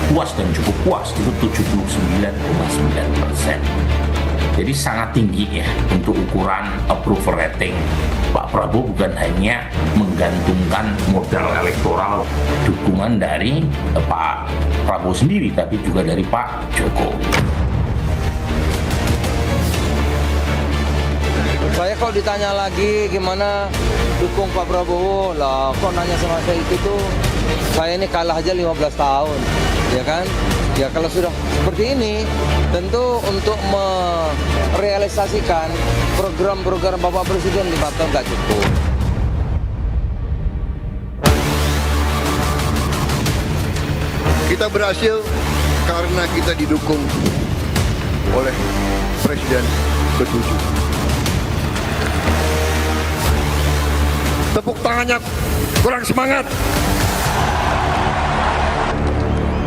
puas dan cukup puas, itu 79,9%. Jadi sangat tinggi ya untuk ukuran approval rating. Pak Prabowo bukan hanya menggantungkan modal elektoral dukungan dari Pak Prabowo sendiri, tapi juga dari Pak Jokowi. Saya kalau ditanya lagi gimana dukung Pak Prabowo, lah kok nanya sama saya itu tuh, saya ini kalah aja 15 tahun, ya kan? Ya kalau sudah seperti ini, tentu untuk merealisasikan program-program Bapak Presiden 5 tahun nggak cukup. Kita berhasil karena kita didukung oleh Presiden ke-7. Tepuk tangannya kurang semangat.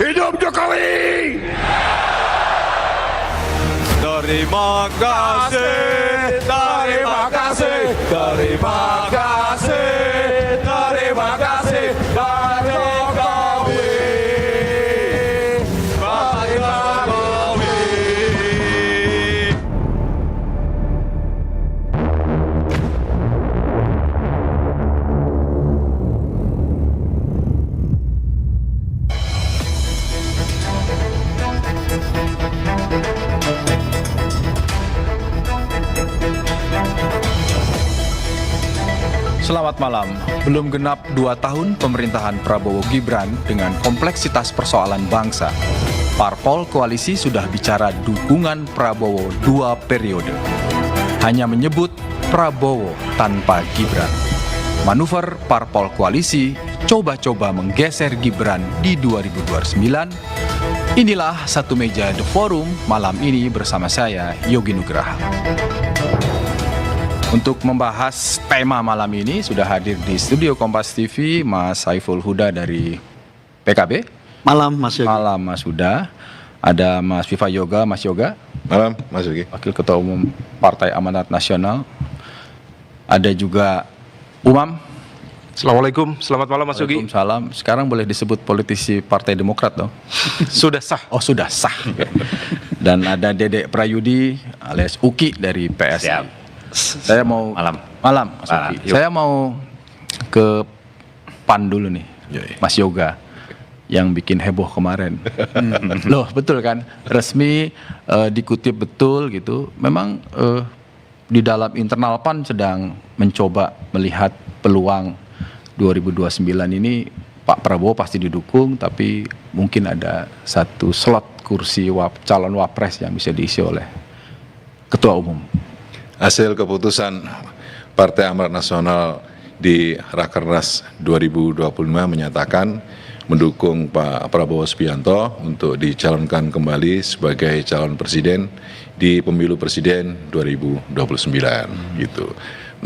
Hidup Jokowi! Terima kasih, terima kasih, terima kasih, terima kasih, Pak Jokowi, Pak Jokowi. Selamat malam. Belum genap 2 tahun pemerintahan Prabowo Gibran dengan kompleksitas persoalan bangsa. Parpol koalisi sudah bicara dukungan Prabowo 2 periode. Hanya menyebut Prabowo tanpa Gibran. Manuver parpol koalisi coba-coba menggeser Gibran di 2029. Inilah Satu Meja The Forum malam ini bersama saya, Yogi Nugraha. Untuk membahas tema malam ini sudah hadir di studio Kompas TV Mas Saiful Huda dari PKB. Malam Mas Yogi. Malam Mas Huda. Ada Mas Viva Yoga, Mas Yoga. Malam Mas Yogi. Wakil Ketua Umum Partai Amanat Nasional. Ada juga Umam. Assalamualaikum, selamat malam Mas Yogi. Waalaikumsalam. Sekarang boleh disebut politisi Partai Demokrat dong? Sudah sah. Oh sudah sah. Dan ada Dedek Prayudi alias Uki dari PSI. Siap. Saya mau Malam. Mas Uki. Saya mau ke PAN dulu nih, Mas Yoga, yang bikin heboh kemarin. Loh betul kan, resmi dikutip betul gitu. Memang di dalam internal PAN sedang mencoba melihat peluang 2029 ini Pak Prabowo pasti didukung, tapi mungkin ada satu slot kursi calon wapres yang bisa diisi oleh Ketua Umum. Hasil keputusan Partai Amanat Nasional di Rakernas 2025 menyatakan mendukung Pak Prabowo Subianto untuk dicalonkan kembali sebagai calon presiden di pemilu presiden 2029 gitu.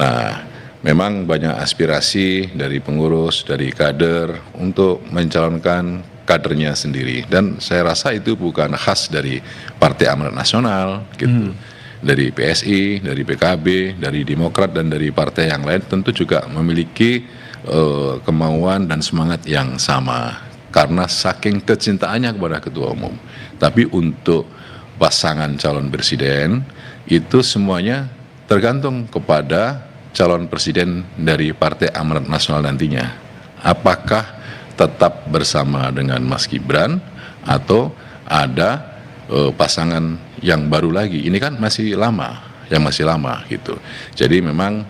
Nah, memang banyak aspirasi dari pengurus, dari kader untuk mencalonkan kadernya sendiri, dan saya rasa itu bukan khas dari Partai Amanat Nasional gitu. Dari PSI, dari PKB, dari Demokrat, dan dari partai yang lain tentu juga memiliki kemauan dan semangat yang sama karena saking kecintaannya kepada Ketua Umum. Tapi untuk pasangan calon presiden itu semuanya tergantung kepada calon presiden dari Partai Amanat Nasional nantinya. Apakah tetap bersama dengan Mas Gibran atau ada pasangan yang baru lagi? Ini kan masih lama gitu. Jadi memang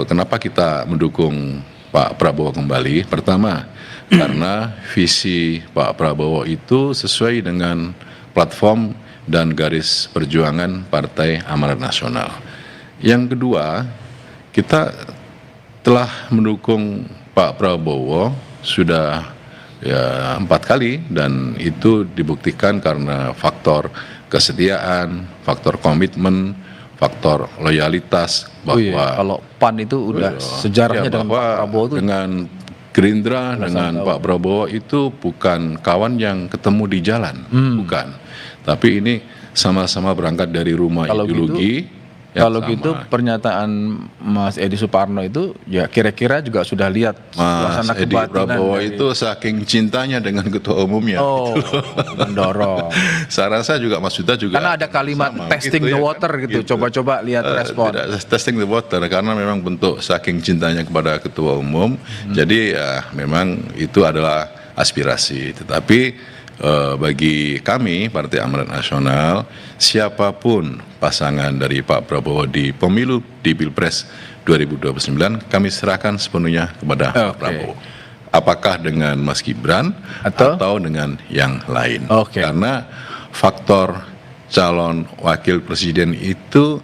kenapa kita mendukung Pak Prabowo kembali? Pertama, karena visi Pak Prabowo itu sesuai dengan platform dan garis perjuangan Partai Amanat Nasional. Yang kedua, kita telah mendukung Pak Prabowo sudah 4 kali, dan itu dibuktikan karena faktor kesetiaan, faktor komitmen, faktor loyalitas bahwa kalau PAN itu udah sejarahnya dengan Pak Prabowo itu dengan Gerindra dengan Pak Prabowo itu bukan kawan yang ketemu di jalan, bukan. Tapi ini sama-sama berangkat dari rumah kalau ideologi. Gitu, yang Kalau sama. gitu pernyataan Mas Edi Suparno itu ya kira-kira juga sudah lihat Mas suasana Edi kebatinan Prabowo dari- itu saking cintanya dengan ketua umumnya. oh mendorong. Saya rasa juga Mas Yuda juga Karena ada kalimat sama, testing gitu the ya water kan? gitu. Coba-coba lihat respon. Tidak testing the water karena memang bentuk saking cintanya kepada ketua umum. Jadi ya memang itu adalah aspirasi. Tetapi bagi kami Partai Amanat Nasional, siapapun pasangan dari Pak Prabowo di pemilu di Pilpres 2029 kami serahkan sepenuhnya kepada Pak Oke. Prabowo. Apakah dengan Mas Gibran Atau? dengan yang lain? Oke. Karena faktor calon wakil presiden itu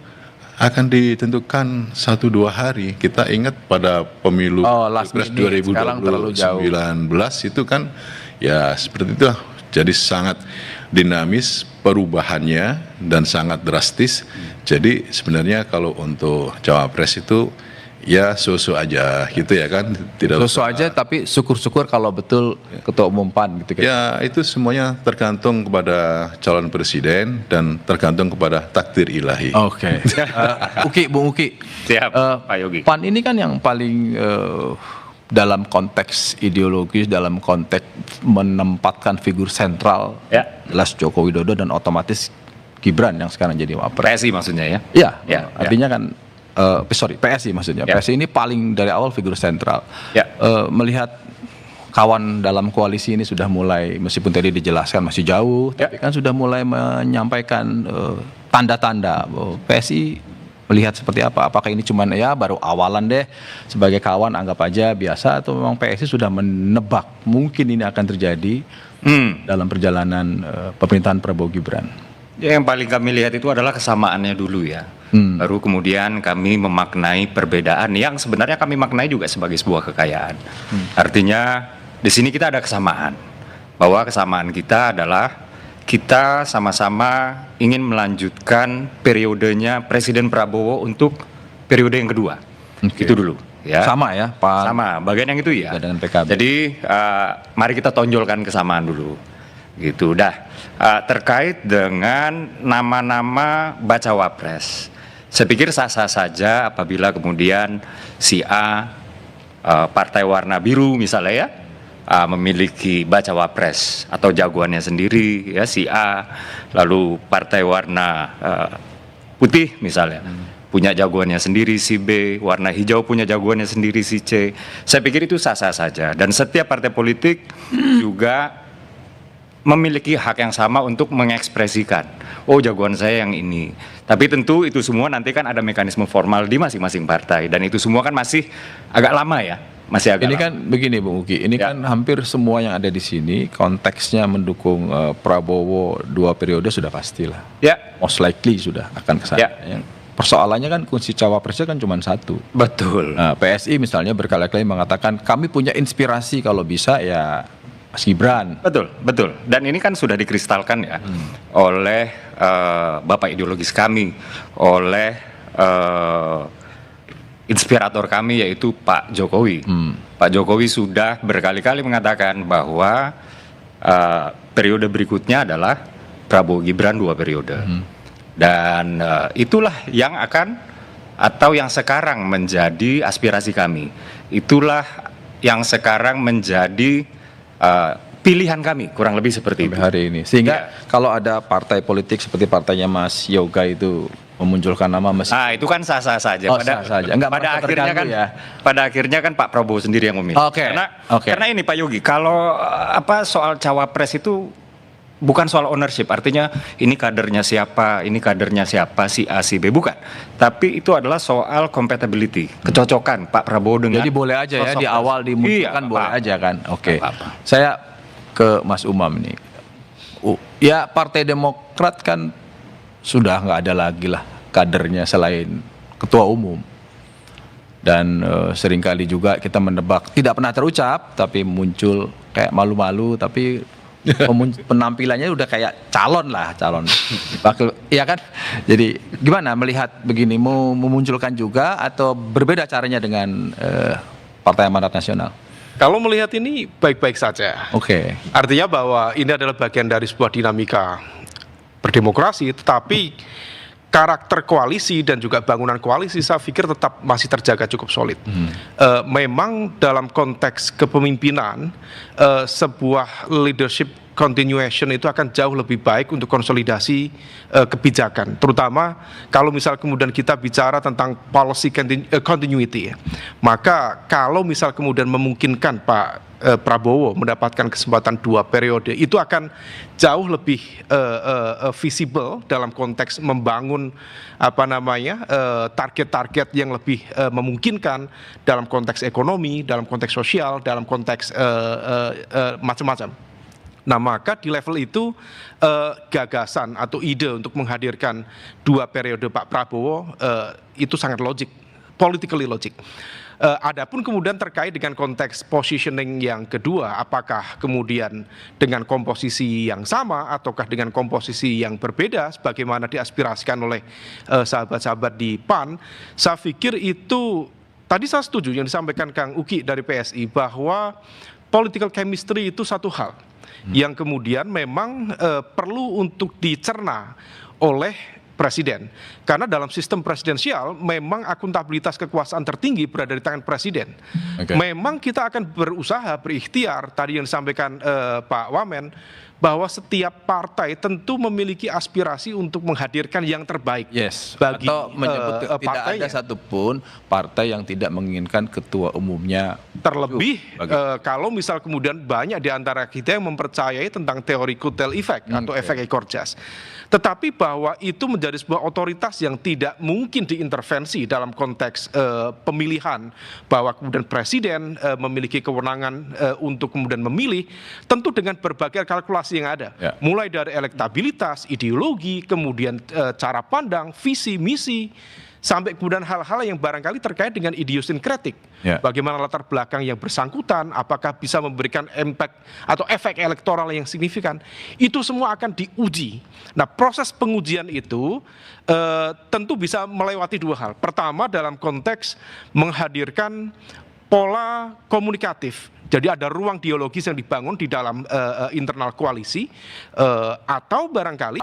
akan ditentukan 1-2 hari. Kita ingat pada pemilu Last Pilpres minute. Sekarang terlalu jauh. 2019 itu kan ya seperti itu. Jadi sangat dinamis perubahannya dan sangat drastis. Jadi sebenarnya kalau untuk cawapres itu ya so-so aja gitu ya kan. Tidak Sosok aja tapi syukur-syukur kalau betul ketua umum PAN gitu kan. Ya itu semuanya tergantung kepada calon presiden dan tergantung kepada takdir ilahi. Oke. Uki, Bung Uki. Siap, Pak Yogi. PAN ini kan yang paling dalam konteks ideologis, dalam konteks menempatkan figur sentral, Ya. jelas Joko Widodo dan otomatis Gibran yang sekarang jadi wapres. PSI maksudnya ya. Iya, Ya, artinya kan PSI maksudnya. Ya. PSI ini paling dari awal figur sentral. Ya. Melihat kawan dalam koalisi ini sudah mulai, meskipun tadi dijelaskan masih jauh, Ya. tapi kan sudah mulai menyampaikan tanda-tanda bahwa PSI melihat seperti apa. Apakah ini cuman ya baru awalan deh sebagai kawan anggap aja biasa, atau memang PSI sudah menebak mungkin ini akan terjadi dalam perjalanan pemerintahan Prabowo Gibran. Ya, yang paling kami lihat itu adalah kesamaannya dulu ya. Baru kemudian kami memaknai perbedaan yang sebenarnya kami maknai juga sebagai sebuah kekayaan. Artinya di sini kita ada kesamaan. Bahwa kesamaan kita adalah kita sama-sama ingin melanjutkan periodenya Presiden Prabowo untuk periode yang kedua. Oke. Itu dulu ya. Sama ya, Pak. Sama, bagian yang itu ya. Juga dengan PKB. Jadi mari kita tonjolkan kesamaan dulu. Gitu dah. Terkait dengan nama-nama bacawa pres. Saya pikir sah-sah saja apabila kemudian si A partai warna biru misalnya ya memiliki bacawa pres atau jagoannya sendiri ya si A, lalu partai warna putih misalnya punya jagoannya sendiri si B, warna hijau punya jagoannya sendiri si C. Saya pikir itu sah-sah saja dan setiap partai politik juga memiliki hak yang sama untuk mengekspresikan, oh jagoan saya yang ini. Tapi tentu itu semua nanti kan ada mekanisme formal di masing-masing partai dan itu semua kan masih agak lama ya, masih agak Ini lama. kan begini Bung Uki, ini Ya. kan hampir semua yang ada di sini konteksnya mendukung Prabowo 2 periode sudah pastilah. Ya, Most likely sudah akan ke sana. Ya. Yang persoalannya kan kunci cawapresnya kan cuma satu. betul. Nah, PSI misalnya berkali-kali mengatakan kami punya inspirasi kalau bisa ya Mas Gibran. Betul, betul. Dan ini kan sudah dikristalkan ya oleh bapak ideologis kami, oleh inspirator kami yaitu Pak Jokowi. Pak Jokowi sudah berkali-kali mengatakan bahwa periode berikutnya adalah Prabowo Gibran 2 periode. Dan itulah yang akan atau yang sekarang menjadi aspirasi kami. Itulah yang sekarang menjadi pilihan kami, kurang lebih seperti itu. Sampai hari ini. Sehingga kalau ada partai politik seperti partainya Mas Yoga itu memunculkan nama Mas. Ah, itu kan sah-sah saja. Oh, sah saja. Enggak pada merasa akhirnya terganggu kan, ya? pada akhirnya kan Pak Prabowo sendiri yang memilih. Oke. Karena, Oke. karena ini Pak Yogi, kalau soal cawapres itu bukan soal ownership, artinya ini kadernya siapa, si A, si B, bukan. Tapi itu adalah soal compatibility, kecocokan Pak Prabowo dengan Jadi boleh aja ya sosok di awal dimunculkan Iya, boleh Pak. aja kan. Oke. Nggak apa-apa. Saya ke Mas Umam nih. Ya Partai Demokrat kan sudah nggak ada lagi lah kadernya selain ketua umum. Dan seringkali juga kita menebak tidak pernah terucap tapi muncul kayak malu-malu tapi penampilannya udah kayak calon wakil, iya kan? Jadi gimana melihat begini, mau memunculkan juga atau berbeda caranya dengan Partai Amanat Nasional? Kalau melihat ini baik-baik saja. Oke. Artinya bahwa ini adalah bagian dari sebuah dinamika berdemokrasi, tetapi karakter koalisi dan juga bangunan koalisi saya pikir tetap masih terjaga cukup solid. Memang dalam konteks kepemimpinan sebuah leadership continuation itu akan jauh lebih baik untuk konsolidasi kebijakan, terutama kalau misal kemudian kita bicara tentang policy continuity ya. Maka kalau misal kemudian memungkinkan Pak Prabowo mendapatkan kesempatan 2 periode, itu akan jauh lebih visible dalam konteks membangun target-target yang lebih memungkinkan dalam konteks ekonomi, dalam konteks sosial, dalam konteks macam-macam. Nah, maka di level itu gagasan atau ide untuk menghadirkan 2 periode Pak Prabowo itu sangat logik, politically logik. Adapun kemudian terkait dengan konteks positioning yang kedua, apakah kemudian dengan komposisi yang sama ataukah dengan komposisi yang berbeda sebagaimana diaspirasikan oleh sahabat-sahabat di PAN, saya pikir itu tadi saya setuju yang disampaikan Kang Uki dari PSI bahwa political chemistry itu satu hal yang kemudian memang perlu untuk dicerna oleh Presiden. Karena dalam sistem presidensial memang akuntabilitas kekuasaan tertinggi berada di tangan Presiden. Memang kita akan berusaha, berikhtiar, tadi yang disampaikan Pak Wamen, bahwa setiap partai tentu memiliki aspirasi untuk menghadirkan yang terbaik bagi atau menyebut tidak ada satupun partai yang tidak menginginkan ketua umumnya. Terlebih kalau misal kemudian banyak di antara kita yang mempercayai tentang teori kutel effect atau efek ekor jas. Tetapi bahwa itu menjadi sebuah otoritas yang tidak mungkin diintervensi dalam konteks pemilihan, bahwa kemudian Presiden memiliki kewenangan untuk kemudian memilih, tentu dengan berbagai kalkulasi yang ada, mulai dari elektabilitas, ideologi, kemudian cara pandang, visi, misi, sampai kemudian hal-hal yang barangkali terkait dengan idiosinkratik. Bagaimana latar belakang yang bersangkutan, apakah bisa memberikan impact atau efek elektoral yang signifikan, itu semua akan diuji. Nah, proses pengujian itu tentu bisa melewati 2 hal. Pertama, dalam konteks menghadirkan pola komunikatif. Jadi ada ruang dialogis yang dibangun di dalam internal koalisi, atau barangkali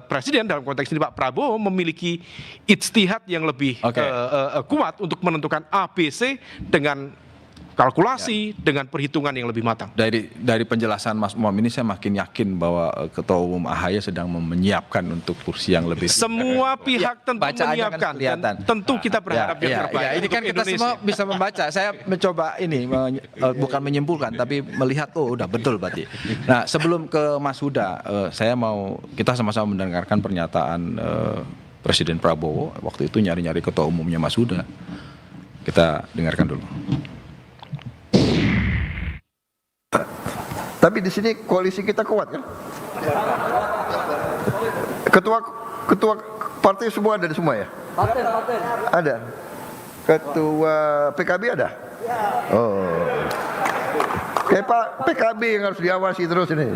Presiden dalam konteks ini Pak Prabowo memiliki ijtihad yang lebih kuat untuk menentukan ABC dengan kalkulasi, dengan perhitungan yang lebih matang. Dari penjelasan Mas Umam ini saya makin yakin bahwa Ketua Umum AHY sedang menyiapkan untuk kursi yang lebih. Semua pihak tentu menyiapkan, dan tentu kita berharap yang terbaik. Ini kan kita semua bisa membaca. Saya mencoba ini bukan menyimpulkan, tapi melihat udah betul berarti. Nah, sebelum ke Mas Huda, kita sama-sama mendengarkan pernyataan Presiden Prabowo waktu itu nyari-nyari Ketua Umumnya Mas Huda. Kita dengarkan dulu. Tapi di sini koalisi kita kuat kan? Ketua partai semua ada semua ya? Ada. Ketua PKB ada? Oh. Kayak Pak PKB yang harus diawasi terus ini.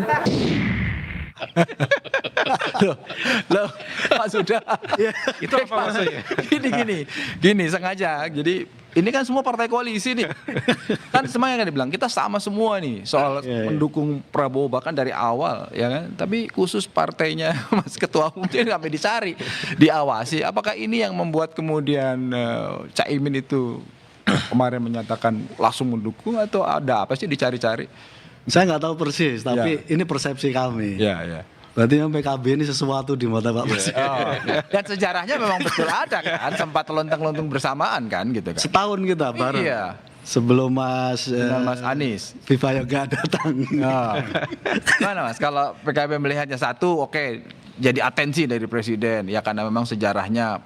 Loh, Pak sudah. Itu apa maksudnya? Gini sengaja. Jadi ini kan semua partai koalisi nih. Kan semuanya kan dibilang kita sama semua nih soal mendukung Prabowo bahkan dari awal ya kan. Tapi khusus partainya Mas Ketua Umum itu sampai dicari, diawasi. Apakah ini yang membuat kemudian Caimin itu kemarin menyatakan langsung mendukung atau ada apa sih dicari-cari? Saya nggak tahu persis, tapi ini persepsi kami. Berarti yang PKB ini sesuatu di mata Pak Presiden. Dan sejarahnya memang betul ada kan, sempat lontang-lontung bersamaan kan gitu kan. Setahun kita bareng. Iya. Sebelum Mas Anies, Viva Yoga datang. Gimana Mas? Kalau PKB melihatnya satu, jadi atensi dari Presiden ya karena memang sejarahnya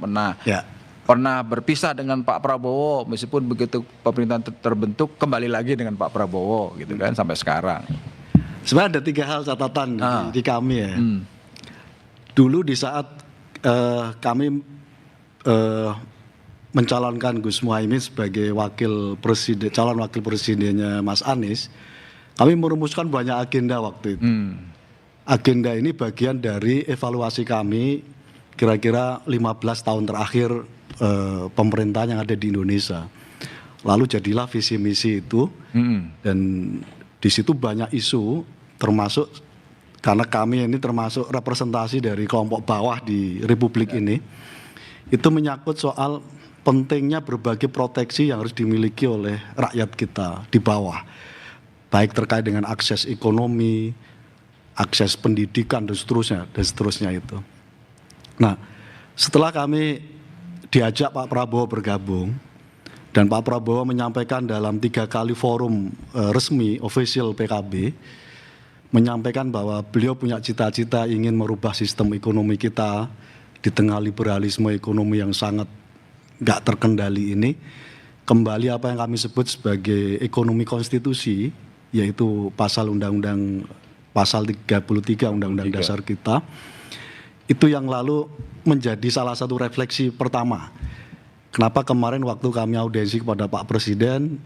pernah berpisah dengan Pak Prabowo meskipun begitu pemerintahan terbentuk kembali lagi dengan Pak Prabowo gitu kan sampai sekarang. Sebenarnya ada 3 hal catatan di kami ya. Dulu di saat kami mencalonkan Gus Muhaimin sebagai calon wakil presidennya Mas Anies, kami merumuskan banyak agenda waktu itu. Agenda ini bagian dari evaluasi kami kira-kira 15 tahun terakhir pemerintahan yang ada di Indonesia. Lalu jadilah visi misi itu, dan di situ banyak isu termasuk karena kami ini termasuk representasi dari kelompok bawah di Republik ini, itu menyangkut soal pentingnya berbagai proteksi yang harus dimiliki oleh rakyat kita di bawah, baik terkait dengan akses ekonomi, akses pendidikan dan seterusnya itu. Nah, setelah kami diajak Pak Prabowo bergabung dan Pak Prabowo menyampaikan dalam 3 kali forum resmi official PKB, menyampaikan bahwa beliau punya cita-cita ingin merubah sistem ekonomi kita di tengah liberalisme ekonomi yang sangat nggak terkendali ini, kembali apa yang kami sebut sebagai ekonomi konstitusi, yaitu pasal undang-undang pasal 33 undang-undang dasar kita, itu yang lalu menjadi salah satu refleksi pertama. Kenapa kemarin waktu kami audiensi kepada Pak Presiden,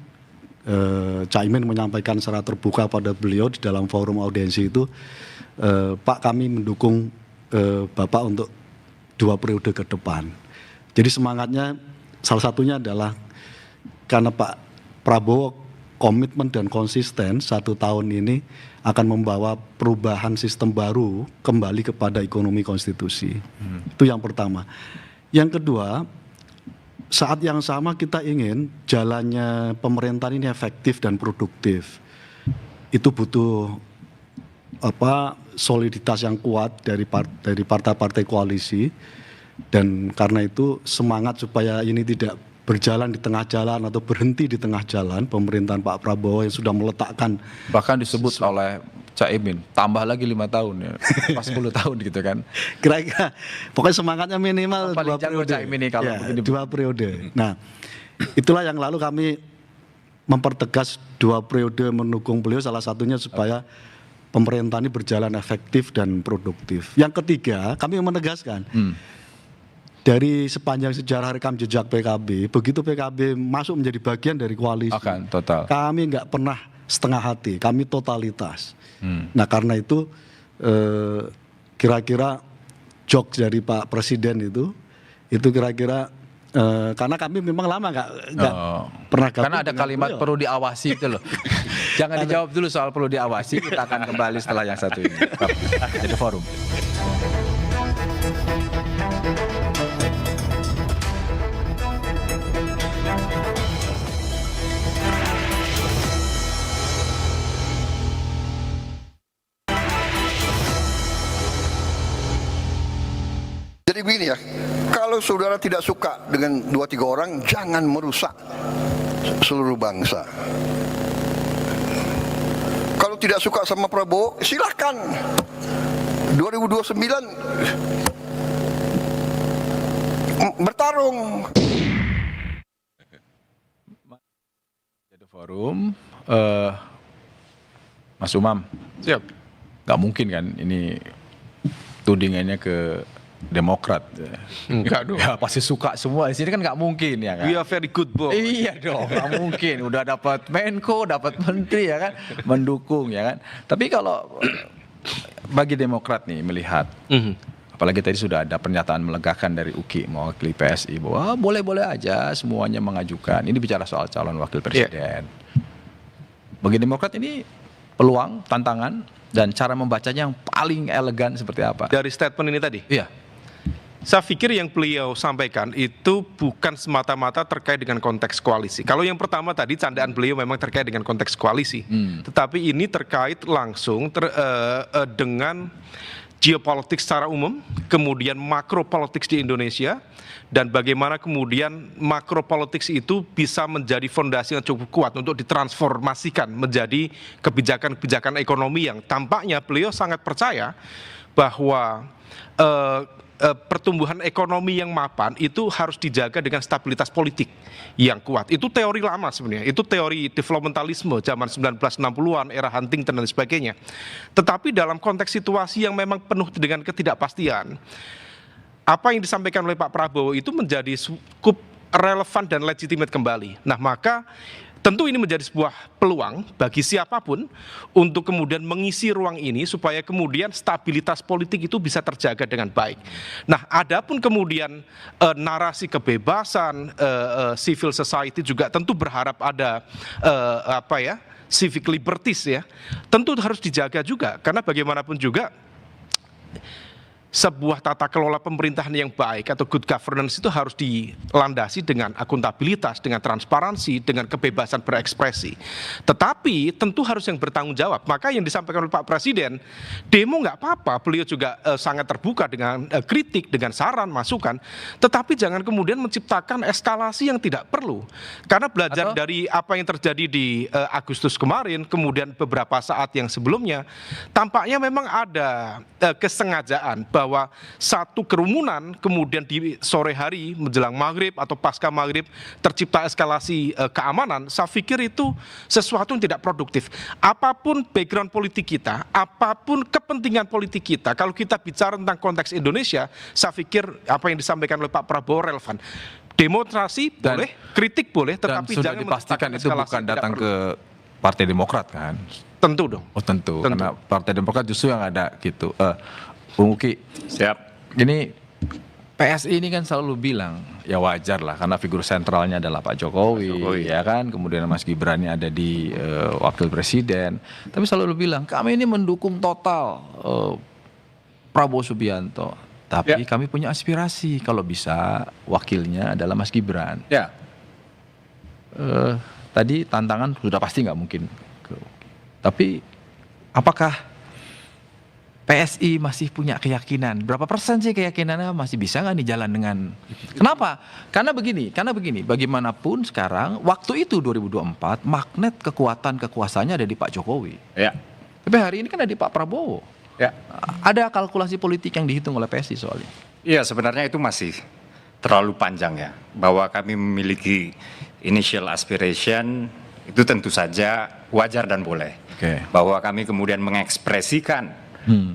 Caimin menyampaikan secara terbuka pada beliau di dalam forum audiensi itu, Pak, kami mendukung Bapak untuk 2 periode ke depan. Jadi semangatnya salah satunya adalah karena Pak Prabowo komitmen dan konsisten 1 tahun ini akan membawa perubahan sistem baru kembali kepada ekonomi konstitusi. Itu yang pertama. Yang kedua, saat yang sama kita ingin jalannya pemerintahan ini efektif dan produktif. Itu butuh soliditas yang kuat dari partai-partai koalisi, dan karena itu semangat supaya ini tidak berjalan di tengah jalan atau berhenti di tengah jalan pemerintahan Pak Prabowo yang sudah meletakkan, bahkan disebut oleh Caimin tambah lagi 5 tahun ya, pas 10 tahun gitu kan. Kira-kira pokoknya semangatnya minimal 2 periode. Caimin nih kalau ya, 2 periode. Nah, itulah yang lalu kami mempertegas 2 periode mendukung beliau, salah satunya supaya pemerintahan ini berjalan efektif dan produktif. Yang ketiga, kami menegaskan dari sepanjang sejarah rekam jejak PKB, begitu PKB masuk menjadi bagian dari koalisi, total. Kami nggak pernah setengah hati, kami totalitas. Nah, karena itu kira-kira jokes dari Pak Presiden itu kira-kira karena kami memang lama nggak pernah gabung. Karena ada kalimat perlu diawasi itu loh. Jangan dijawab dulu soal perlu diawasi, kita akan kembali setelah yang satu ini. Jadi forum. Jadi begini ya, kalau saudara tidak suka dengan 2-3 orang, jangan merusak seluruh bangsa. Kalau tidak suka sama Prabowo, silahkan 2029 bertarung. Jadi forum, Mas Umam, Siap. nggak mungkin kan ini tudingannya ke Demokrat. Enggak dong. Ya pasti suka semua di sini kan, nggak mungkin ya kan. We are very good boy. Iya dong, nggak mungkin. Udah dapat Menko, dapat Menteri ya kan, mendukung ya kan. Tapi kalau bagi Demokrat nih melihat, apalagi tadi sudah ada pernyataan melegakan dari UKI mewakili PSI bahwa boleh-boleh aja semuanya mengajukan. Ini bicara soal calon wakil presiden. Bagi Demokrat ini peluang, tantangan, dan cara membacanya yang paling elegan seperti apa? Dari statement ini tadi? Iya. Saya pikir yang beliau sampaikan itu bukan semata-mata terkait dengan konteks koalisi. Kalau yang pertama tadi candaan beliau memang terkait dengan konteks koalisi, tetapi ini terkait langsung dengan geopolitik secara umum, kemudian makropolitik di Indonesia, dan bagaimana kemudian makropolitik itu bisa menjadi fondasi yang cukup kuat untuk ditransformasikan menjadi kebijakan-kebijakan ekonomi yang tampaknya beliau sangat percaya bahwa pertumbuhan ekonomi yang mapan itu harus dijaga dengan stabilitas politik yang kuat. Itu teori lama sebenarnya, itu teori developmentalisme zaman 1960-an, era Huntington dan sebagainya. Tetapi dalam konteks situasi yang memang penuh dengan ketidakpastian, apa yang disampaikan oleh Pak Prabowo itu menjadi cukup relevan dan legitimate kembali. Nah, maka tentu ini menjadi sebuah peluang bagi siapapun untuk kemudian mengisi ruang ini supaya kemudian stabilitas politik itu bisa terjaga dengan baik. Nah, adapun kemudian narasi kebebasan, civil society juga tentu berharap ada civic liberties ya, tentu harus dijaga juga, karena bagaimanapun juga sebuah tata kelola pemerintahan yang baik atau good governance itu harus dilandasi dengan akuntabilitas, dengan transparansi, dengan kebebasan berekspresi. Tetapi tentu harus yang bertanggung jawab. Maka yang disampaikan oleh Pak Presiden, demo nggak apa-apa, beliau juga sangat terbuka dengan kritik, dengan saran, masukan. Tetapi jangan kemudian menciptakan eskalasi yang tidak perlu. Karena belajar dari apa yang terjadi di Agustus kemarin, kemudian beberapa saat yang sebelumnya, tampaknya memang ada kesengajaan bahwa satu kerumunan kemudian di sore hari menjelang maghrib atau pasca maghrib tercipta eskalasi keamanan. Saya pikir itu sesuatu yang tidak produktif. Apapun background politik kita, apapun kepentingan politik kita, kalau kita bicara tentang konteks Indonesia, saya pikir apa yang disampaikan oleh Pak Prabowo relevan. Demonstrasi boleh, kritik boleh, tetapi sudah jangan dipastikan itu eskalasi bukan yang datang tidak ke Partai Demokrat kan? Tentu dong. Oh tentu. Karena Partai Demokrat justru yang ada gitu. Bung Uki, Siap. Ini PSI ini kan selalu bilang ya wajar lah karena figur sentralnya adalah Pak Jokowi, ya kan, kemudian Mas Gibran ada di wakil presiden, tapi selalu bilang kami ini mendukung total Prabowo Subianto, tapi kami punya aspirasi kalau bisa wakilnya adalah Mas Gibran. Ya. Tadi tantangan sudah pasti nggak mungkin, tapi apakah PSI masih punya keyakinan? Berapa persen sih keyakinannya masih bisa nggak nih jalan dengan? Kenapa? Karena begini, bagaimanapun sekarang waktu itu 2024 magnet kekuatan kekuasaannya ada di Pak Jokowi. Ya. Tapi hari ini kan ada di Pak Prabowo. Ya. Ada kalkulasi politik yang dihitung oleh PSI soalnya. Iya, sebenarnya itu masih terlalu panjang ya. Bahwa kami memiliki initial aspiration itu tentu saja wajar dan boleh. Bahwa kami kemudian mengekspresikan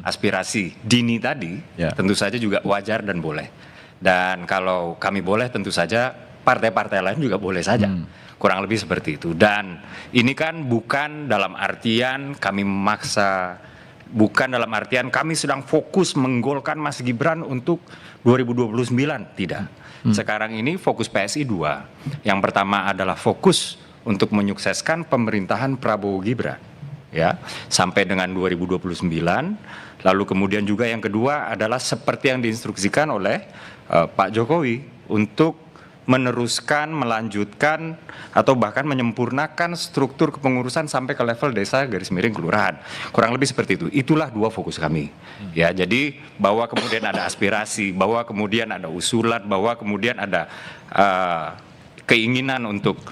aspirasi dini tadi, tentu saja juga wajar dan boleh. Dan kalau kami boleh, tentu saja partai-partai lain juga boleh saja. Kurang lebih seperti itu. Dan ini kan bukan dalam artian kami memaksa, bukan dalam artian kami sedang fokus menggolkan Mas Gibran untuk 2029, tidak. Sekarang ini fokus PSI 2. Yang pertama adalah fokus untuk menyukseskan pemerintahan Prabowo Gibran, ya, sampai dengan 2029. Lalu kemudian juga yang kedua adalah seperti yang diinstruksikan oleh Pak Jokowi untuk meneruskan, melanjutkan atau bahkan menyempurnakan struktur kepengurusan sampai ke level desa garis miring kelurahan. Kurang lebih seperti itu. Itulah dua fokus kami. Ya, jadi bahwa kemudian ada aspirasi, bahwa kemudian ada usulan, bahwa kemudian ada keinginan untuk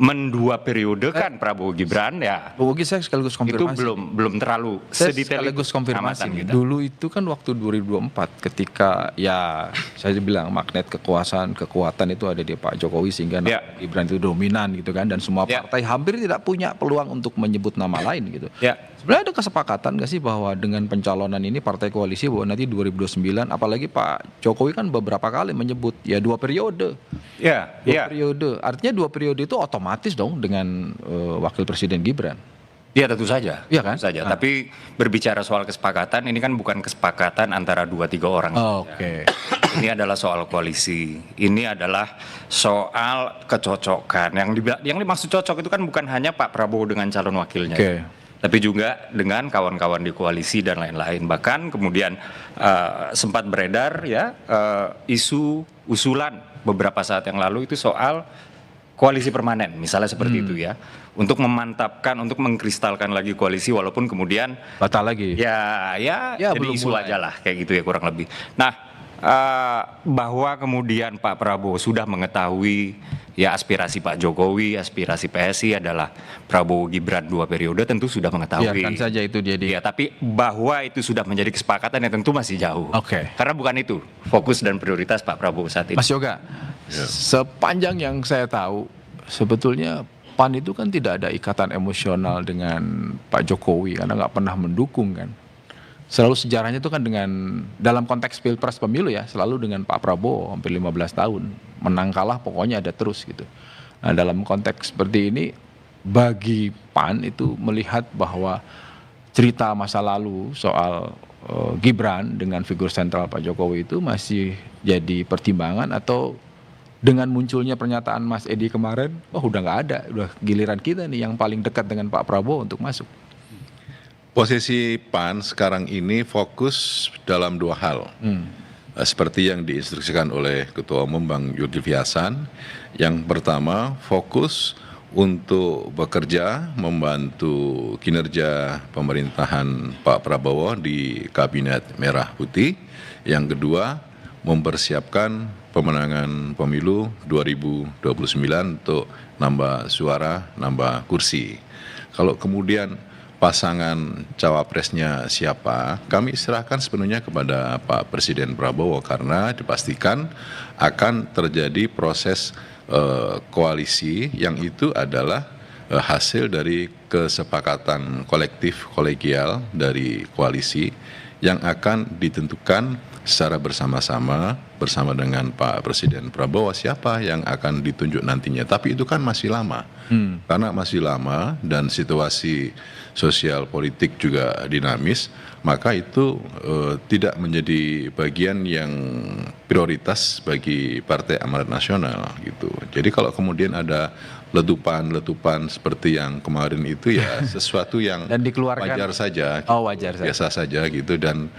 mendua periode kan Prabowo Gibran, ya. Bu Ugi, saya sekaligus konfirmasi. Itu belum terlalu saya sedetail sekaligus konfirmasi. kita. Dulu itu kan waktu 2024 ketika ya saya bilang magnet kekuatan itu ada di Pak Jokowi sehingga Gibran itu dominan gitu kan, dan semua partai hampir tidak punya peluang untuk menyebut nama lain gitu. Sebenarnya ada kesepakatan nggak sih bahwa dengan pencalonan ini partai koalisi bahwa nanti 2029, apalagi Pak Jokowi kan beberapa kali menyebut ya 2 periode. Dua periode. Artinya 2 periode itu otomatis dong dengan wakil presiden Gibran. Iya, tentu saja. Iya kan? Tentu saja. Tapi berbicara soal kesepakatan, ini kan bukan kesepakatan antara 2-3 orang. Ini adalah soal koalisi. Ini adalah soal kecocokan. Yang dimaksud cocok itu kan bukan hanya Pak Prabowo dengan calon wakilnya. Tapi juga dengan kawan-kawan di koalisi dan lain-lain. Bahkan kemudian sempat beredar ya isu usulan beberapa saat yang lalu itu soal koalisi permanen, misalnya seperti itu ya, untuk memantapkan, untuk mengkristalkan lagi koalisi walaupun kemudian batal lagi. Ya jadi isu aja lah kayak gitu ya kurang lebih. Nah, bahwa kemudian Pak Prabowo sudah mengetahui ya aspirasi Pak Jokowi, aspirasi PSI adalah Prabowo Gibran 2 periode, tentu sudah mengetahui. Biarkan saja itu jadi. Ya, tapi bahwa itu sudah menjadi kesepakatan ya tentu masih jauh. Karena bukan itu fokus dan prioritas Pak Prabowo saat ini. Mas Yoga, sepanjang yang saya tahu sebetulnya PAN itu kan tidak ada ikatan emosional dengan Pak Jokowi karena nggak pernah mendukung kan. Selalu sejarahnya itu kan dengan dalam konteks pilpres pemilu ya selalu dengan Pak Prabowo hampir 15 tahun. Menang kalah pokoknya ada terus gitu. Nah dalam konteks seperti ini bagi PAN itu melihat bahwa cerita masa lalu soal Gibran dengan figur sentral Pak Jokowi itu masih jadi pertimbangan, atau dengan munculnya pernyataan Mas Edi kemarin, oh udah nggak ada, udah giliran kita nih yang paling dekat dengan Pak Prabowo untuk masuk. Posisi PAN sekarang ini fokus dalam dua hal. Seperti yang diinstruksikan oleh Ketua Umum Bang Zulkifli Hasan. Yang pertama, fokus untuk bekerja membantu kinerja pemerintahan Pak Prabowo di Kabinet Merah Putih. Yang kedua, mempersiapkan pemenangan pemilu 2029 untuk nambah suara, nambah kursi. Kalau kemudian pasangan cawapresnya siapa, kami serahkan sepenuhnya kepada Pak Presiden Prabowo, karena dipastikan akan terjadi proses koalisi yang itu adalah hasil dari kesepakatan kolektif kolegial dari koalisi yang akan ditentukan secara bersama-sama bersama dengan Pak Presiden Prabowo siapa yang akan ditunjuk nantinya. Tapi itu kan masih lama, karena masih lama dan situasi sosial politik juga dinamis, maka itu tidak menjadi bagian yang prioritas bagi Partai Amanat Nasional gitu. Jadi kalau kemudian ada letupan seperti yang kemarin itu ya sesuatu yang Dan dikeluarkan. wajar saja, Oh, wajar saja. biasa saja gitu, dan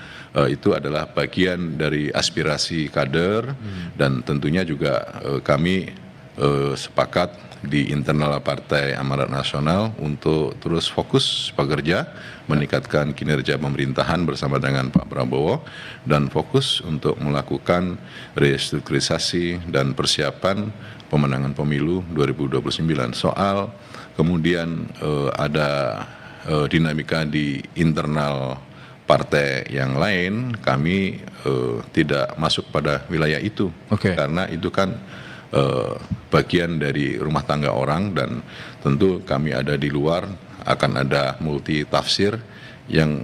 itu adalah bagian dari aspirasi kader, dan tentunya juga kami sepakat di internal Partai Amanat Nasional untuk terus fokus bekerja meningkatkan kinerja pemerintahan bersama dengan Pak Prabowo, dan fokus untuk melakukan restrukturisasi dan persiapan pemenangan pemilu 2029. Soal kemudian ada dinamika di internal partai yang lain, kami tidak masuk pada wilayah itu. Oke. Karena itu kan bagian dari rumah tangga orang, dan tentu kami ada di luar, akan ada multi tafsir yang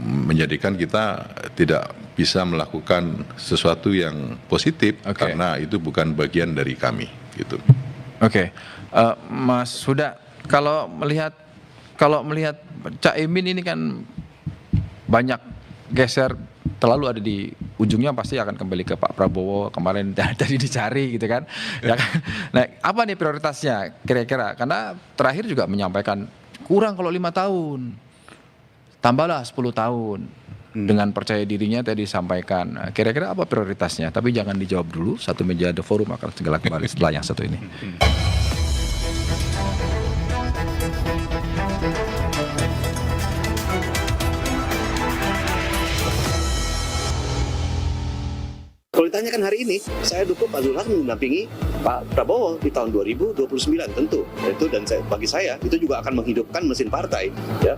menjadikan kita tidak bisa melakukan sesuatu yang positif. Oke. Karena itu bukan bagian dari kami gitu. Oke. Mas Huda, kalau melihat Cak Imin ini kan banyak geser, terlalu ada di ujungnya pasti akan kembali ke Pak Prabowo, kemarin tadi dicari gitu kan. Ya kan? Nah, apa nih prioritasnya kira-kira? Karena terakhir juga menyampaikan kurang kalau 5 tahun, tambahlah 10 tahun. Dengan percaya dirinya tadi disampaikan. Nah, kira-kira apa prioritasnya? Tapi jangan dijawab dulu, Satu Meja The Forum akan segera kembali setelah yang satu ini. Kalau ditanyakan hari ini, saya dukung Pak Zulkifli mendampingi Pak Prabowo di tahun 2029 tentu. Dan bagi saya itu juga akan menghidupkan mesin partai. Ya,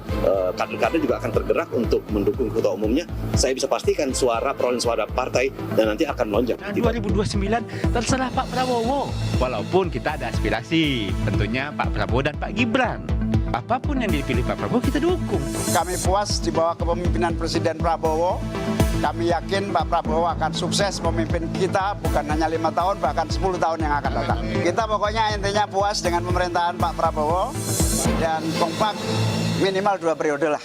kader-kader juga akan tergerak untuk mendukung ketua umumnya. Saya bisa pastikan perolehan suara partai dan nanti akan melonjak. 2029 terserah Pak Prabowo. Walaupun kita ada aspirasi, tentunya Pak Prabowo dan Pak Gibran. Apapun yang dipilih Pak Prabowo kita dukung. Kami puas di bawah kepemimpinan Presiden Prabowo. Kami yakin Pak Prabowo akan sukses memimpin kita bukan hanya 5 tahun, bahkan 10 tahun yang akan datang. Kita pokoknya intinya puas dengan pemerintahan Pak Prabowo dan kompak minimal 2 periode lah.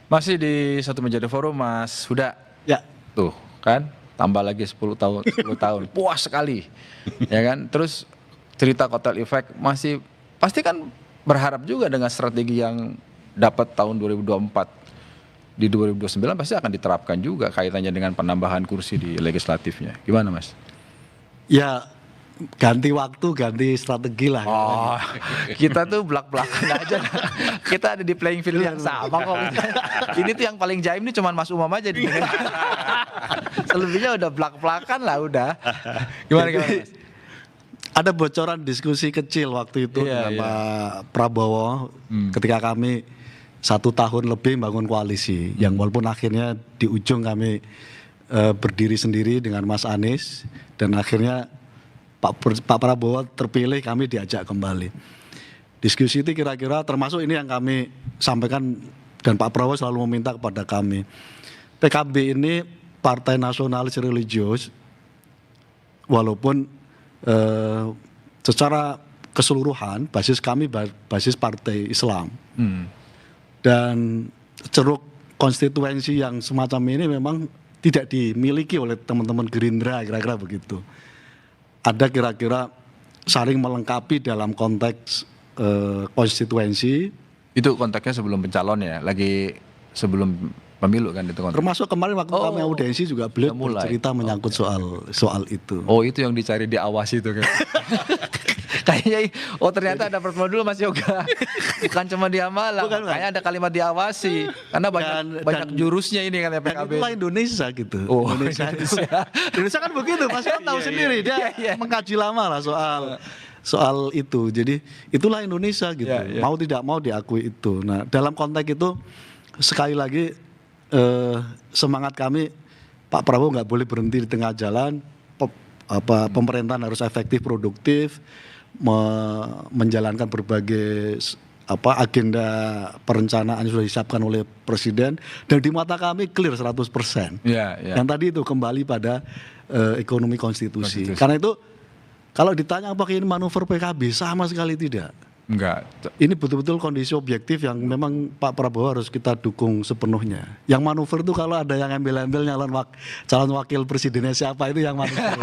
Masih di Satu Meja The Forum, Mas Huda. Ya. Tuh kan, tambah lagi 10 tahun, 10 tahun. Puas sekali. Ya kan? Terus cerita kotel efek masih pasti kan berharap juga dengan strategi yang dapat tahun 2024. Di 2029 pasti akan diterapkan juga kaitannya dengan penambahan kursi di legislatifnya. Gimana, Mas? Ya ganti waktu, ganti strategi lah. Oh, kita tuh belak-belakan aja. Kita ada di playing field yang sama kok. Ini tuh yang paling jaim nih cuman Mas Umam aja di selebihnya udah belak-belakan lah udah. Gimana Mas? Ada bocoran diskusi kecil waktu itu dengan Pak Prabowo ketika kami 1 tahun lebih bangun koalisi, yang walaupun akhirnya di ujung kami berdiri sendiri dengan Mas Anies, dan akhirnya Pak Prabowo terpilih, kami diajak kembali. Diskusi itu kira-kira termasuk ini yang kami sampaikan, dan Pak Prabowo selalu meminta kepada kami. PKB ini partai nasionalis religius, walaupun secara keseluruhan basis kami basis partai Islam. Dan ceruk konstituensi yang semacam ini memang tidak dimiliki oleh teman-teman Gerindra, kira-kira begitu. Ada kira-kira saling melengkapi dalam konteks konstituensi. Itu konteksnya sebelum pencalon ya, lagi sebelum pemilu kan itu konteks. Termasuk kemarin waktu kami audiensi juga beliau mulai. bercerita menyangkut soal itu. Oh itu yang dicari diawasi itu kan. Kayaknya ternyata ada pertemuan dulu Mas Yoga. Bukan cuma di Hamalang. Kayaknya ada kalimat diawasi. Karena banyak jurusnya ini kan ya PKB. Dan itulah Indonesia gitu. Oh, Indonesia kan begitu. Mas Yoga tahu sendiri dia mengkaji lama lah soal itu. Jadi itulah Indonesia gitu. Mau tidak mau diakui itu. Nah, dalam konteks itu sekali lagi semangat kami Pak Prabowo nggak boleh berhenti di tengah jalan. Pemerintahan harus efektif, produktif, menjalankan berbagai agenda perencanaan yang sudah disiapkan oleh Presiden, dan di mata kami clear 100%. Yang tadi itu kembali pada ekonomi konstitusi. Karena itu kalau ditanya apakah ini manuver PKB, sama sekali tidak. Enggak. Ini betul-betul kondisi objektif yang memang Pak Prabowo harus kita dukung sepenuhnya. Yang manuver itu kalau ada yang ambil-ambil calon wakil presidennya siapa, itu yang manuver.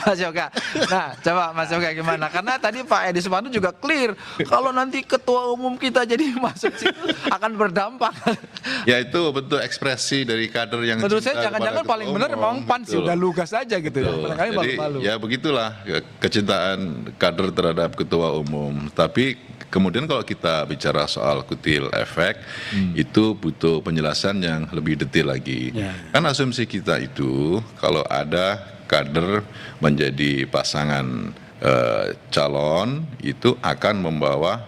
Mas Yoga. Nah, coba Mas Yoga gimana? Karena tadi Pak Edi Suparno juga clear, kalau nanti ketua umum kita jadi masuk situ akan berdampak. Ya itu bentuk ekspresi dari kader yang menurut saya cinta jangan-jangan kepada paling ketua benar umum. memang PAN sih, udah lugas aja gitu ya. Barangkali Jadi malu-malu. ya begitulah kecintaan kader terhadap ketua umum. Tapi kemudian kalau kita bicara soal kutil efek, itu butuh penjelasan yang lebih detail lagi. Kan asumsi kita itu kalau ada kader menjadi pasangan calon itu akan membawa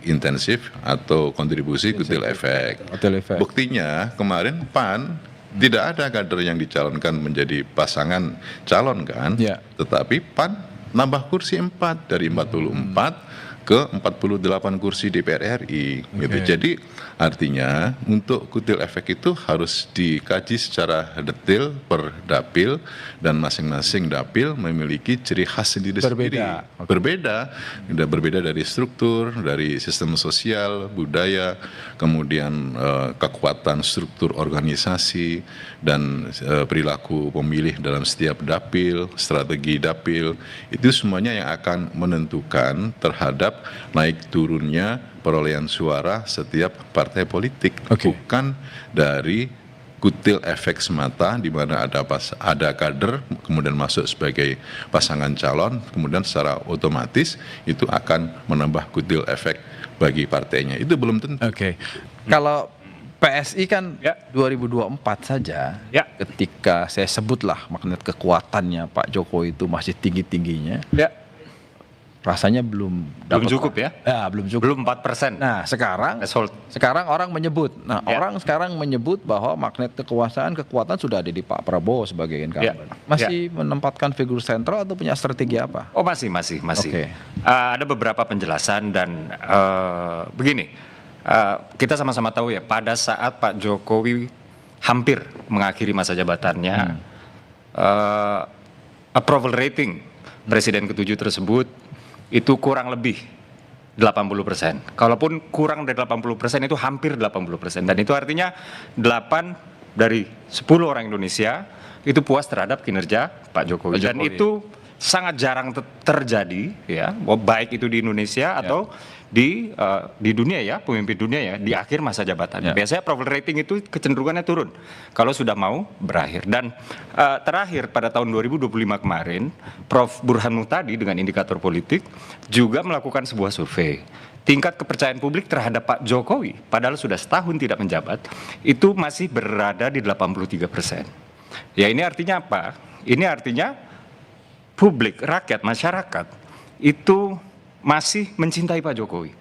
intensif atau kontribusi kutil efek. Buktinya kemarin PAN tidak ada kader yang dicalonkan menjadi pasangan calon kan, tetapi PAN nambah kursi 4 dari 44 ke 48 kursi DPR RI gitu. Jadi artinya untuk kutil efek itu harus dikaji secara detail per dapil, dan masing-masing dapil memiliki ciri khas sendiri-sendiri. Berbeda dari struktur, dari sistem sosial, budaya, kemudian kekuatan struktur organisasi dan perilaku pemilih dalam setiap dapil, strategi dapil. Itu semuanya yang akan menentukan terhadap naik turunnya perolehan suara setiap partai politik, bukan dari kutil efek semata di mana ada kader kemudian masuk sebagai pasangan calon, kemudian secara otomatis itu akan menambah kutil efek bagi partainya. Itu belum tentu. Kalau PSI kan 2024 saja, ketika saya sebutlah magnet kekuatannya Pak Jokowi itu masih tinggi-tingginya, rasanya belum cukup ya? Belum cukup. Belum 4%. Nah, sekarang orang menyebut. Orang sekarang menyebut bahwa magnet kekuatan sudah ada di Pak Prabowo sebagai incumbent. Masih menempatkan figur sentral atau punya strategi apa? Oh, masih. Ada beberapa penjelasan dan begini. Kita sama-sama tahu ya, pada saat Pak Jokowi hampir mengakhiri masa jabatannya, approval rating Presiden ke-7 tersebut itu kurang lebih 80%. Kalaupun kurang dari 80% itu hampir 80%. Dan itu artinya 8 dari 10 orang Indonesia itu puas terhadap kinerja Pak Jokowi. Dan itu sangat jarang terjadi ya, baik itu di Indonesia atau di dunia ya, pemimpin dunia ya, di akhir masa jabatannya. Biasanya approval rating itu kecenderungannya turun kalau sudah mau berakhir. Dan terakhir pada tahun 2025 kemarin, Prof. Burhan Muhtadi dengan indikator politik juga melakukan sebuah survei. Tingkat kepercayaan publik terhadap Pak Jokowi, padahal sudah setahun tidak menjabat, itu masih berada di 83%. Ya, ini artinya apa? Ini artinya publik, rakyat, masyarakat itu masih mencintai Pak Jokowi,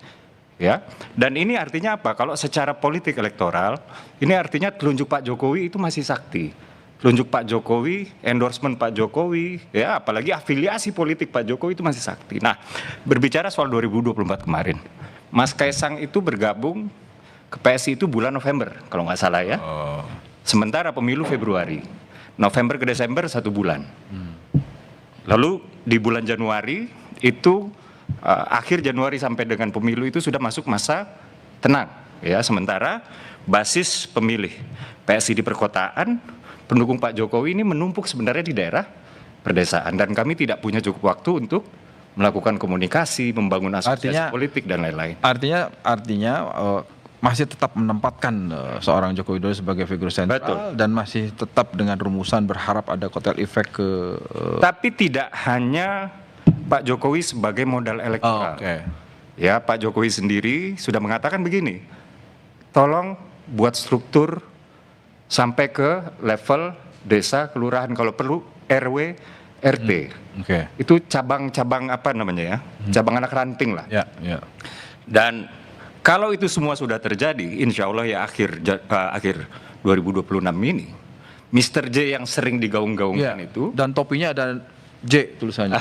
ya. Dan ini artinya apa? Kalau secara politik elektoral, ini artinya telunjuk Pak Jokowi itu masih sakti. Telunjuk Pak Jokowi, endorsement Pak Jokowi, ya, apalagi afiliasi politik Pak Jokowi itu masih sakti. Nah, berbicara soal 2024 kemarin, Mas Kaisang itu bergabung ke PSI itu bulan November, kalau nggak salah ya. Sementara pemilu Februari, November ke Desember 1 bulan. Lalu di bulan Januari itu akhir Januari sampai dengan pemilu itu sudah masuk masa tenang, ya. Sementara basis pemilih PSI di perkotaan pendukung Pak Jokowi ini menumpuk sebenarnya di daerah perdesaan, dan kami tidak punya cukup waktu untuk melakukan komunikasi, membangun asosiasi politik dan lain-lain. Artinya masih tetap menempatkan seorang Joko Widodo sebagai figur sentral. Betul. Dan masih tetap dengan rumusan berharap ada kotel efek ke Tapi tidak hanya Pak Jokowi sebagai modal elektoral. Ya, Pak Jokowi sendiri sudah mengatakan begini, tolong buat struktur sampai ke level desa, kelurahan, kalau perlu RW, RT. Itu cabang-cabang apa namanya ya, cabang anak ranting lah. Dan kalau itu semua sudah terjadi, insya Allah ya akhir 2026 ini, Mr. J yang sering digaung-gaungkan itu, dan topinya ada J tulisannya.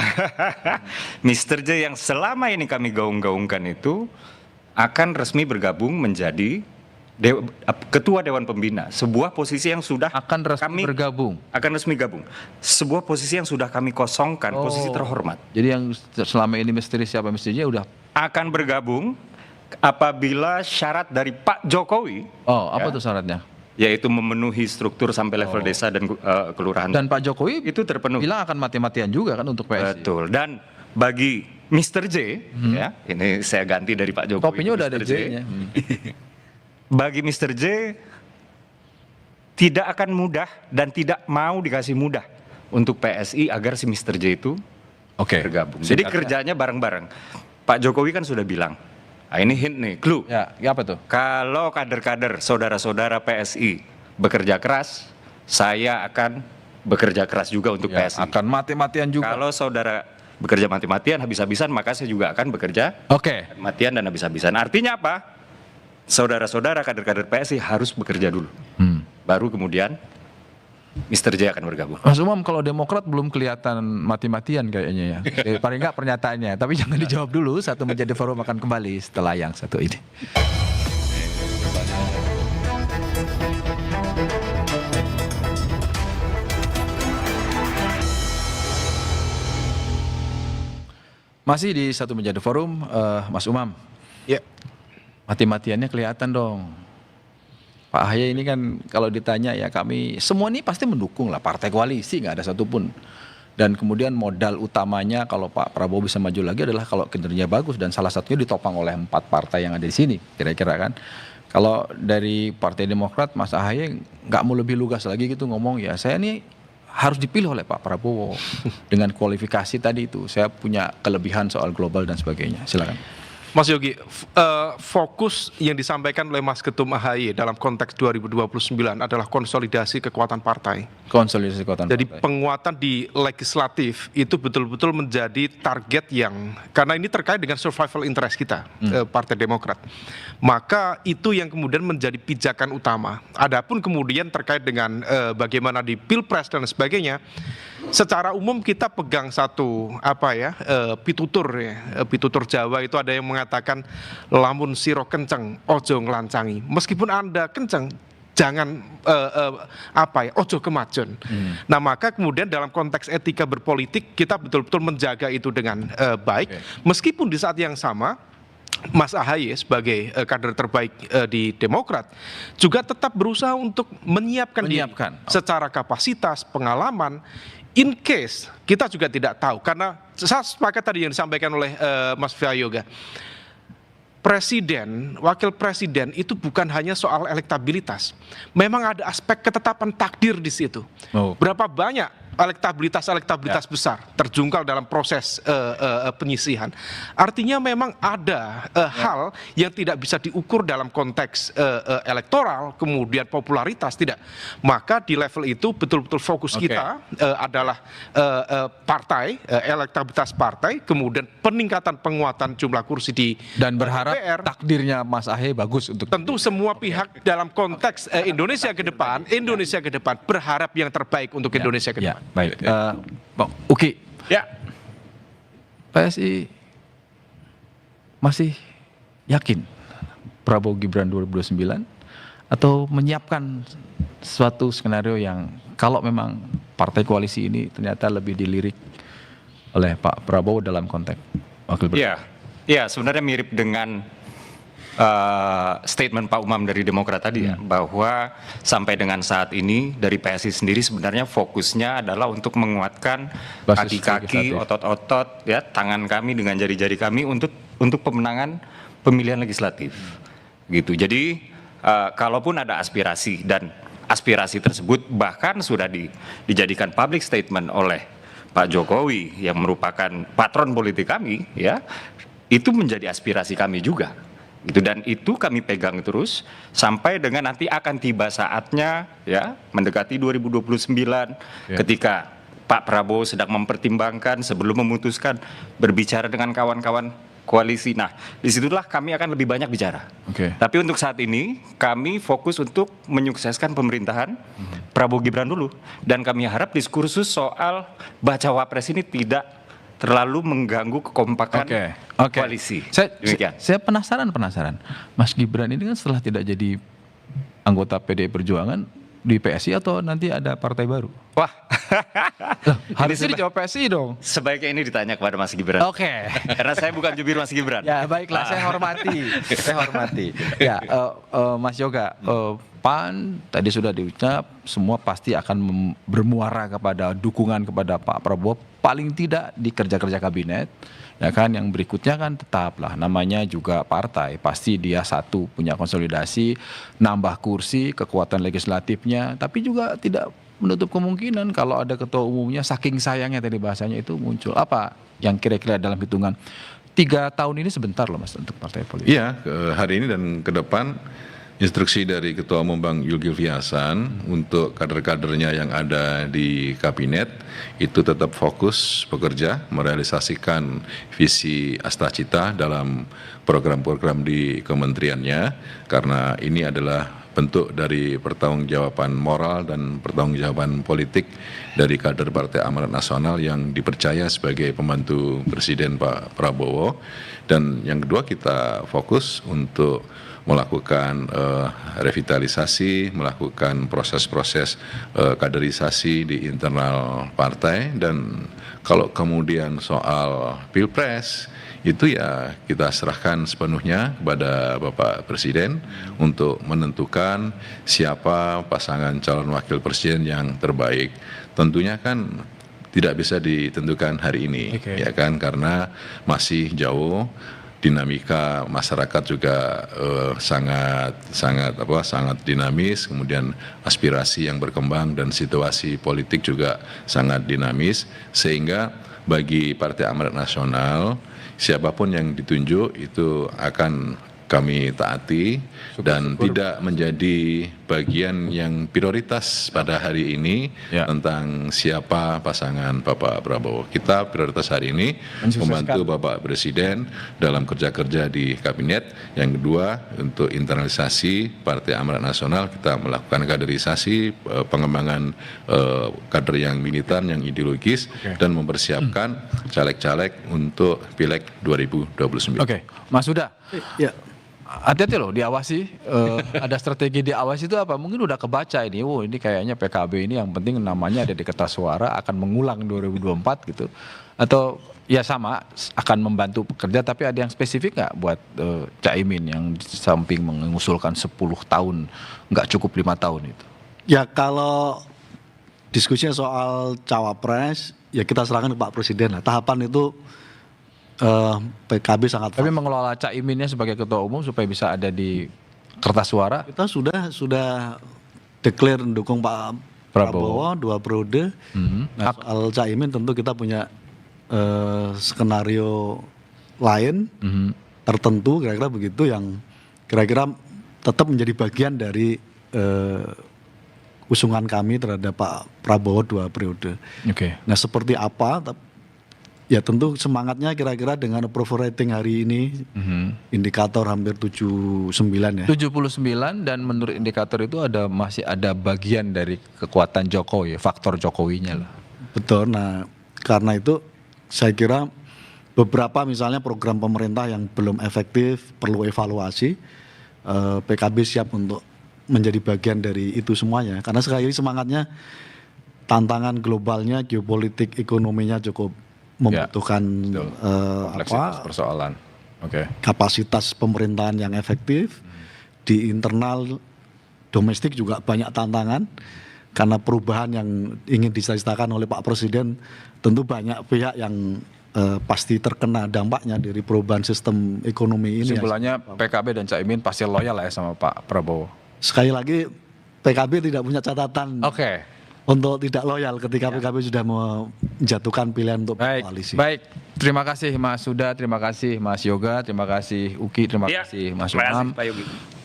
Mr. J yang selama ini kami gaung-gaungkan itu akan resmi bergabung menjadi Ketua Dewan Pembina, sebuah posisi yang sudah akan resmi bergabung. Sebuah posisi yang sudah kami kosongkan, posisi terhormat. Jadi yang selama ini misteri siapa mestinya udah akan bergabung apabila syarat dari Pak Jokowi. Apa tuh syaratnya? Yaitu memenuhi struktur sampai level desa dan kelurahan. Dan Pak Jokowi itu terpenuhi. Bilang akan mati-matian juga kan untuk PSI. Betul. Dan bagi Mr. J, ya, ini saya ganti dari Pak Jokowi. Topinya udah ada J-nya. Bagi Mr. J tidak akan mudah dan tidak mau dikasih mudah untuk PSI agar si Mr. J itu bergabung. Jadi kerjanya bareng-bareng. Pak Jokowi kan sudah bilang, ini hint nih, clue. Ya, apa tuh? Kalau kader-kader, saudara-saudara PSI bekerja keras, saya akan bekerja keras juga untuk PSI. Akan mati-matian juga. Kalau saudara bekerja mati-matian, habis-habisan, maka saya juga akan bekerja matian dan habis-habisan. Artinya apa? Saudara-saudara kader-kader PSI harus bekerja dulu. Baru kemudian Mr. J akan bergabung. Mas Umam, kalau Demokrat belum kelihatan mati-matian kayaknya ya. Paling nggak pernyataannya. Tapi jangan dijawab dulu, Satu Menjadi Forum akan kembali setelah yang satu ini. Masih di Satu Menjadi Forum, Mas Umam. Ya. Mati-matiannya kelihatan dong. Pak Ahy ini kan kalau ditanya ya kami semua ini pasti mendukung lah, partai koalisi nggak ada satupun. Dan kemudian modal utamanya kalau Pak Prabowo bisa maju lagi adalah kalau kinerja bagus, dan salah satunya ditopang oleh 4 partai yang ada di sini kira-kira kan. Kalau dari Partai Demokrat Mas Ahy nggak mau lebih lugas lagi gitu ngomong, ya saya ini harus dipilih oleh Pak Prabowo dengan kualifikasi tadi itu. Saya punya kelebihan soal global dan sebagainya. Silakan. Mas Yogi, fokus yang disampaikan oleh Mas Ketum AHY dalam konteks 2029 adalah konsolidasi kekuatan partai. Konsolidasi kekuatan Jadi partai. penguatan di legislatif itu betul-betul menjadi target yang, karena ini terkait dengan survival interest kita, Partai Demokrat. Maka itu yang kemudian menjadi pijakan utama. Adapun kemudian terkait dengan bagaimana di Pilpres dan sebagainya, secara umum kita pegang satu pitutur ya, pitutur Jawa itu ada yang mengatakan lamun siro kenceng ojo ngelancangi. Meskipun Anda kenceng jangan ojo kemajon. Nah, maka kemudian dalam konteks etika berpolitik kita betul-betul menjaga itu dengan baik. Meskipun di saat yang sama Mas Ahy sebagai kader terbaik di Demokrat juga tetap berusaha untuk menyiapkan diri secara kapasitas, pengalaman. In case kita juga tidak tahu, karena saya sepakat tadi yang disampaikan oleh Mas Vyayoga, presiden, wakil presiden itu bukan hanya soal elektabilitas, memang ada aspek ketetapan takdir di situ. Berapa banyak elektabilitas besar terjungkal dalam proses penyisihan. Artinya memang ada hal yang tidak bisa diukur dalam konteks elektoral, kemudian popularitas, tidak. Maka di level itu betul-betul fokus kita adalah partai, elektabilitas partai, kemudian peningkatan penguatan jumlah kursi di dan berharap DPR. Takdirnya Mas Ahy bagus untuk tentu semua pihak dalam konteks Indonesia ke depan berharap yang terbaik untuk Indonesia ke depan. Baik, Bang Uki. Ya. PSI masih yakin Prabowo Gibran 2029 atau menyiapkan suatu skenario yang kalau memang partai koalisi ini ternyata lebih dilirik oleh Pak Prabowo dalam konteks wakil presiden? Iya, sebenarnya mirip dengan statement Pak Umam dari Demokrat tadi ya, bahwa sampai dengan saat ini dari PSI sendiri sebenarnya fokusnya adalah untuk menguatkan Basis kaki-kaki, legislatif. otot-otot, ya tangan kami dengan jari-jari kami untuk pemenangan pemilihan legislatif, gitu. Jadi kalaupun ada aspirasi dan aspirasi tersebut bahkan sudah dijadikan public statement oleh Pak Jokowi yang merupakan patron politik kami, ya itu menjadi aspirasi kami juga. Gitu, dan itu kami pegang terus sampai dengan nanti akan tiba saatnya ya mendekati 2029 ketika Pak Prabowo sedang mempertimbangkan sebelum memutuskan berbicara dengan kawan-kawan koalisi. Nah, disitulah kami akan lebih banyak bicara. Tapi untuk saat ini kami fokus untuk menyukseskan pemerintahan Prabowo Gibran dulu, dan kami harap diskursus soal bacawa pres ini tidak terlalu mengganggu kekompakan koalisi. Saya penasaran. Mas Gibran ini kan setelah tidak jadi anggota PDI Perjuangan di PSI atau nanti ada partai baru? Wah, harusnya dijawab PSI dong. Sebaiknya ini ditanya kepada Mas Gibran. Karena saya bukan jubir Mas Gibran. Ya baiklah, saya hormati. Ya, Mas Yoga, PAN tadi sudah diucap, semua pasti akan bermuara kepada dukungan kepada Pak Prabowo, paling tidak di kerja-kerja kabinet, ya kan. Yang berikutnya kan tetaplah namanya juga partai, pasti dia satu punya konsolidasi, nambah kursi, kekuatan legislatifnya, tapi juga tidak menutup kemungkinan kalau ada ketua umumnya saking sayangnya tadi bahasanya itu muncul. Apa yang kira-kira dalam hitungan 3 tahun ini sebentar loh Mas untuk partai politik? Iya, hari ini dan ke depan instruksi dari Ketua Umum Bang Zulkifli Hasan untuk kader-kadernya yang ada di kabinet itu tetap fokus bekerja merealisasikan visi Astacita dalam program-program di kementeriannya, karena ini adalah bentuk dari pertanggungjawaban moral dan pertanggungjawaban politik dari kader Partai Amanat Nasional yang dipercaya sebagai pembantu Presiden Pak Prabowo. Dan yang kedua, kita fokus untuk melakukan revitalisasi, melakukan proses-proses kaderisasi di internal partai. Dan kalau kemudian soal Pilpres, itu ya kita serahkan sepenuhnya kepada Bapak Presiden untuk menentukan siapa pasangan calon wakil presiden yang terbaik. Tentunya kan tidak bisa ditentukan hari ini, ya kan, karena masih jauh. Dinamika masyarakat juga sangat dinamis, kemudian aspirasi yang berkembang dan situasi politik juga sangat dinamis, sehingga bagi Partai Amanat Nasional siapapun yang ditunjuk itu akan kami taati dan tidak menjadi bagian yang prioritas pada hari ini tentang siapa pasangan Bapak Prabowo. Kita prioritas hari ini membantu Bapak Presiden dalam kerja-kerja di kabinet. Yang kedua, untuk internalisasi Partai Amanat Nasional, kita melakukan kaderisasi, pengembangan kader yang militan, yang ideologis, dan mempersiapkan caleg-caleg untuk Pileg 2029. Mas Huda. Hati-hati loh, diawasi, ada strategi diawasi itu apa? Mungkin udah kebaca ini, ini kayaknya PKB ini yang penting namanya ada di kertas suara, akan mengulang 2024 gitu. Atau ya sama, akan membantu pekerja, tapi ada yang spesifik nggak buat Caimin yang di samping mengusulkan 10 tahun, nggak cukup 5 tahun itu? Ya kalau diskusinya soal cawapres, ya kita serahkan ke Pak Presiden lah. Tahapan itu PKB sangat. Tapi mengelola Caiminnya sebagai ketua umum supaya bisa ada di kertas suara. Kita sudah declare mendukung Pak Prabowo 2 periode. Nah, soal Caimin tentu kita punya skenario lain tertentu kira-kira begitu yang kira-kira tetap menjadi bagian dari usungan kami terhadap Pak Prabowo 2 periode. Nah seperti apa? Ya tentu semangatnya kira-kira dengan approval rating hari ini indikator hampir 79 ya. 79, dan menurut indikator itu masih ada bagian dari kekuatan Jokowi, faktor Jokowinya lah. Betul. Nah karena itu saya kira beberapa misalnya program pemerintah yang belum efektif perlu evaluasi. PKB siap untuk menjadi bagian dari itu semuanya. Karena sekali lagi semangatnya tantangan globalnya, geopolitik, ekonominya cukup membutuhkan Kompleksitas persoalan. Oke. kapasitas pemerintahan yang efektif. Di internal domestik juga banyak tantangan karena perubahan yang ingin dicita-citakan oleh Pak Presiden, tentu banyak pihak yang pasti terkena dampaknya dari perubahan sistem ekonomi ini. Kesimpulannya PKB dan Caimin pasti loyal ya sama Pak Prabowo. Sekali lagi PKB tidak punya catatan untuk tidak loyal ketika PKB sudah menjatuhkan pilihan untuk koalisi. Baik, terima kasih Mas Huda, terima kasih Mas Yoga, terima kasih Uki, terima kasih Mas Umam.